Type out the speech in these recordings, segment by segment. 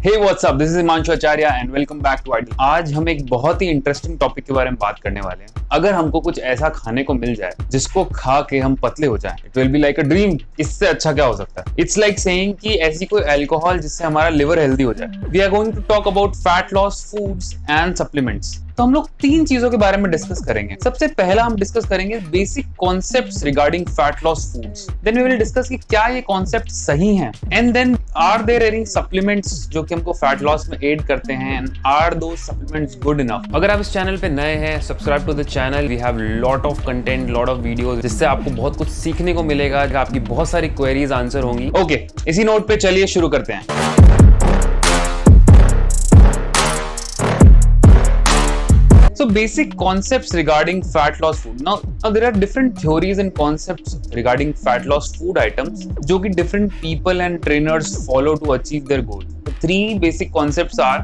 Hey what's up, this is Himanshu Acharya and welcome back to ideal. आज हम एक बहुत ही इंटरेस्टिंग टॉपिक के बारे में बात करने वाले हैं। अगर हमको कुछ ऐसा खाने को मिल जाए जिसको खा के हम पतले हो जाएं, it will be like a dream. इससे अच्छा क्या हो सकता है? इट्स लाइक सेइंग कि ऐसी कोई अल्कोहल जिससे हमारा लिवर हेल्दी हो जाए। We are going to talk about fat loss foods and supplements. तो हम लोग 3 चीजों के बारे में डिस्कस करेंगे। सबसे पहला हम डिस्कस करेंगे basic concepts regarding fat loss foods. Then we will discuss कि क्या ये कॉन्सेप्ट सही हैं, and then are there any supplements जो कि हमको फैट लॉस में एड करते हैं, and are those supplements good enough. अगर आप इस चैनल पे नए हैं, subscribe to the channel. We have lot of content, lot of videos जिससे आपको बहुत कुछ सीखने को मिलेगा, आपकी बहुत सारी क्वेरीज आंसर होंगी। ओके, इसी नोट पे चलिए शुरू करते हैं। So basic concepts regarding fat loss food. Now there are different theories and concepts regarding fat loss food items जो कि different people and trainers follow to achieve their goal. The 3 basic concepts are: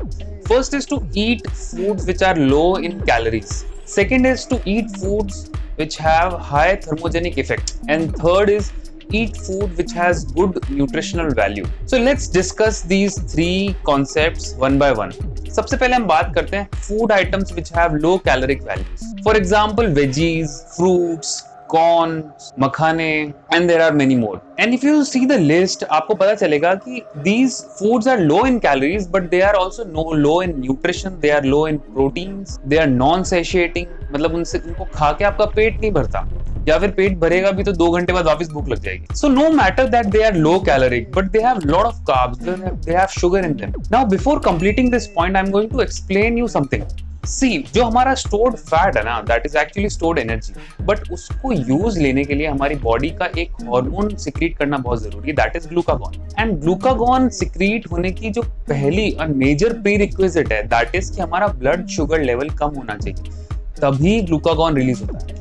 first is to eat foods which are low in calories. Second is to eat foods which have high thermogenic effect. And third is eat food which has good nutritional value. So let's discuss these 3 concepts one by one. सबसे पहले हम बात करते हैं food items which have low caloric values. For example veggies, fruits, corn, मखाने, and there are many more. And if you see the list, आपको पता चलेगा कि these foods are low in calories but they are also low in nutrition, they are low in proteins, they are non-satiating, मतलब उनको खा के आपका पेट नहीं भरता, या फिर पेट भरेगा भी तो 2 घंटे बाद वापस भूख लग जाएगी। So no matter that they are low caloric, but they have lot of carbs, they have sugar in them. Now before completing this point, I'm going to explain you something. See, जो हमारा stored fat है ना, that is actually stored energy, but उसको use लेने के लिए हमारी body का एक हार्मोन सिक्रीट करना बहुत जरूरी है, that is glucagon. And glucagon secrete होने की जो पहली और मेजर प्रीरिक्विजिट है, that is कि हमारा ब्लड शुगर लेवल कम होना चाहिए, तभी glucagon रिलीज होता है।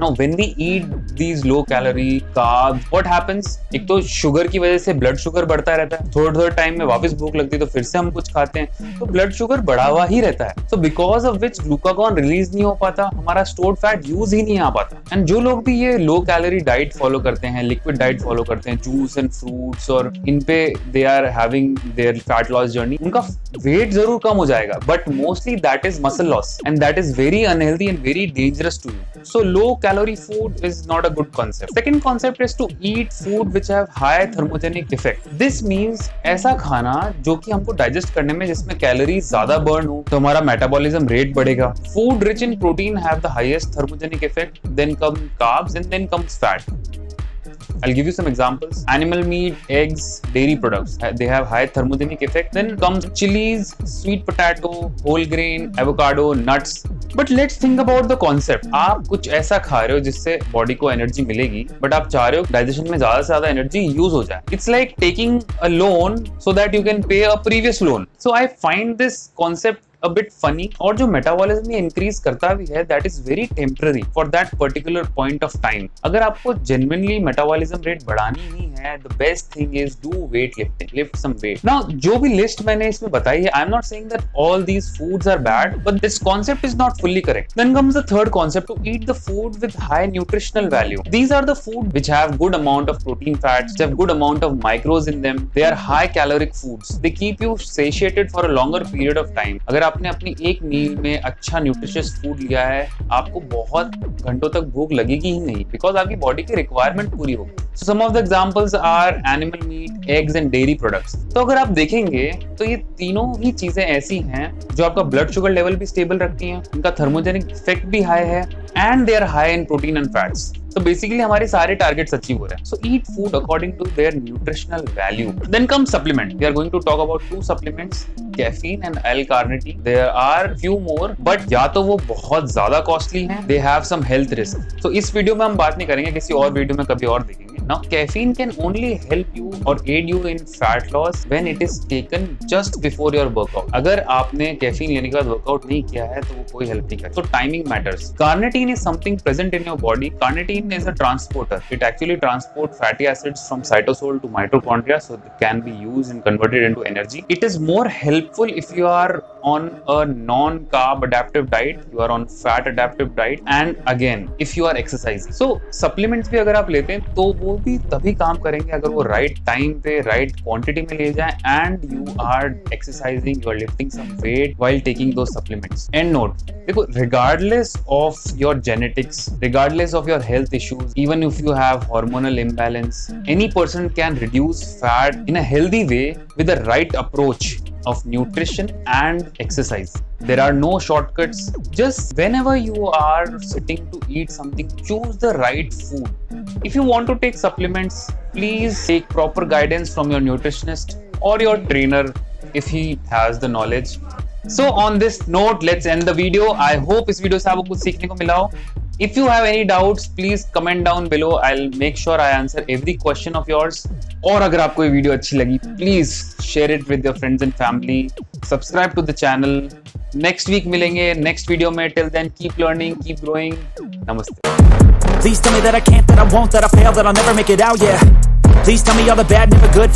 Now, when we eat these low calorie carbs, what happens? एक तो शुगर की वजह से ब्लड शुगर बढ़ता रहता है, थोड़ा टाइम में वापस भूख लगती है तो फिर से हम कुछ खाते हैं, तो ब्लड शुगर बढ़ा हुआ ही रहता है। So because of which glucagon release नहीं हो पाता, हमारा stored fat यूज ही नहीं आ पाता। एंड जो लोग भी ये लो कैलोरी डाइट फॉलो करते हैं, लिक्विड डाइट फॉलो करते हैं, जूस एंड फ्रूट्स, और इन पे they are having their fat loss journey, उनका वेट जरूर कम हो जाएगा, but mostly that is muscle loss, and that is very unhealthy and very dangerous to you. So low calorie food is not a good concept. Second concept is to eat food which have high thermogenic effect. This means ऐसा खाना जो कि हमको digest करने में जिसमें calories ज्यादा burn हो, तो हमारा मेटाबॉलिज्म रेट बढ़ेगा। Food rich in protein have the highest thermogenic effect, then come carbs and then comes fat. I'll give you some examples. Animal meat, eggs, dairy products, they have high thermogenic effect. Then comes chilies, sweet potato, whole grain, avocado, nuts. But let's think about the concept. आप कुछ ऐसा खा रहे हो जिससे body को energy मिलेगी, but आप चाह रहे हो डाइजेशन में ज्यादा से ज्यादा एनर्जी यूज हो जाए। It's like taking a loan so that you can pay a previous loan. So I find this concept a bit funny. और जो मेटाबॉलिज्म ये इंक्रीज करता भी है, that is very temporary for that particular point of time. अगर आपको genuinely metabolism rate बढ़ानी ही है, the best thing is do weight lifting, lift some weight. Now जो भी लिस्ट मैंने इसमें बताई है, I'm not saying that all these foods are bad, but this concept is not fully correct. Then comes the third concept, to eat the food with high nutritional value. These are the food which have good amount of protein fats, which have good amount of micros in them. They are high caloric foods. They keep you satiated for a longer period of time. अगर आपने अपनी एक मील में अच्छा nutritious food लिया है, आपको बहुत घंटों तक भूख लगेगी ही नहीं, बिकॉज आपकी बॉडी की रिक्वायरमेंट पूरी होगी। So some of the examples are animal meat, eggs and dairy products. तो अगर आप देखेंगे तो ये तीनों ही चीजें ऐसी हैं जो आपका ब्लड शुगर लेवल भी स्टेबल रखती हैं, इनका थर्मोजेनिक इफेक्ट भी हाई है, and they are high in protein and fats. तो बेसिकली हमारे सारे टारगेट्स अचीव हो रहे हैं। So eat food according to their nutritional value. Then come supplement. We are going to talk about 2 supplements, caffeine and L-carnitine. There are few more, but या तो वो बहुत ज्यादा कॉस्टली हैं, they have some health risk. तो इस video में हम बात नहीं करेंगे, किसी और वीडियो में कभी और देखेंगे। Now caffeine can only help you or aid you in fat loss when it is taken just before your workout. अगर आपने कैफीन लेने के बाद वर्कआउट नहीं किया है तो वो कोई हेल्प नहीं करता। So timing matters. Carnitine is something present in your body. Carnitine is a transporter. It actually transports fatty acids from cytosol to mitochondria, so it can be used and converted into energy. It is more helpful if you are on a non-carb adaptive diet, you are on fat adaptive diet, and again if you are exercising. So supplements भी अगर आप लेते हैं तो वो भी तभी काम करेंगे अगर वो राइट टाइम पे राइट क्वांटिटी में ले जाए and you are exercising, you are lifting some weight while taking those supplements. And note, देखो, regardless of your genetics, regardless of your health issues, even if you have hormonal imbalance, any person can reduce fat in a healthy way with the right approach of nutrition and exercise. There are no shortcuts. Just whenever you are sitting to eat something, choose the right food. If you want to take supplements, please take proper guidance from your nutritionist or your trainer if he has the knowledge. So on this note, let's end the video. I hope इस video से आपको कुछ सीखने को मिला हो. If you have any doubts, please comment down below. I'll make sure I answer every question of yours. और अगर आपको ये वीडियो अच्छी लगी, please share it with your friends and family. Subscribe to the channel. Next week मिलेंगे next video में. Till then, keep learning, keep growing. Namaste. Please tell me that I can't, that I won't, that I fail, that I'll never make it out, yeah. Please tell me all the bad, never good.